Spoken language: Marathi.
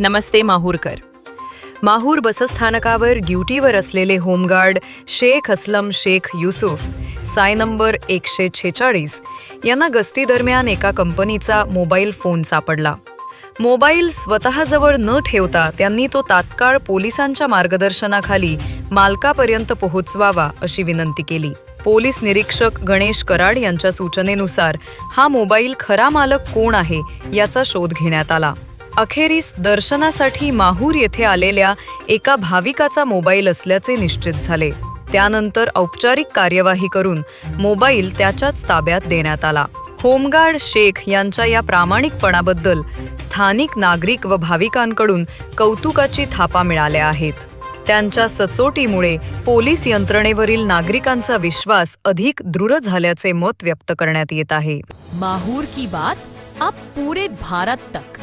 नमस्ते माहूरकर. माहूर बसस्थानकावर ड्युटीवर असलेले होमगार्ड शेख असलम शेख युसुफ साय नंबर 146 यांना गस्तीदरम्यान एका कंपनीचा मोबाईल फोन सापडला. मोबाईल स्वतःजवळ न ठेवता त्यांनी तो तात्काळ पोलिसांच्या मार्गदर्शनाखाली मालकापर्यंत पोहोचवावा अशी विनंती केली. पोलीस निरीक्षक गणेश कराड यांच्या सूचनेनुसार हा मोबाईल खरा मालक कोण आहे याचा शोध घेण्यात आला. अखेरीस दर्शनासाठी माहूर येथे आलेल्या एका भाविकाचा मोबाईल असल्याचे निश्चित झाले. त्यानंतर औपचारिक कार्यवाही करून मोबाईल त्याच्याच ताब्यात देण्यात आला. होमगार्ड शेख यांच्या या प्रामाणिकपणाबद्दल स्थानिक नागरिक व भाविकांकडून कौतुकाची थापा मिळाल्या आहेत. त्यांच्या सचोटीमुळे पोलीस यंत्रणेवरील नागरिकांचा विश्वास अधिक दृढ झाल्याचे मत व्यक्त करण्यात येत आहे. माहूर की बात अब पूरे भारत तक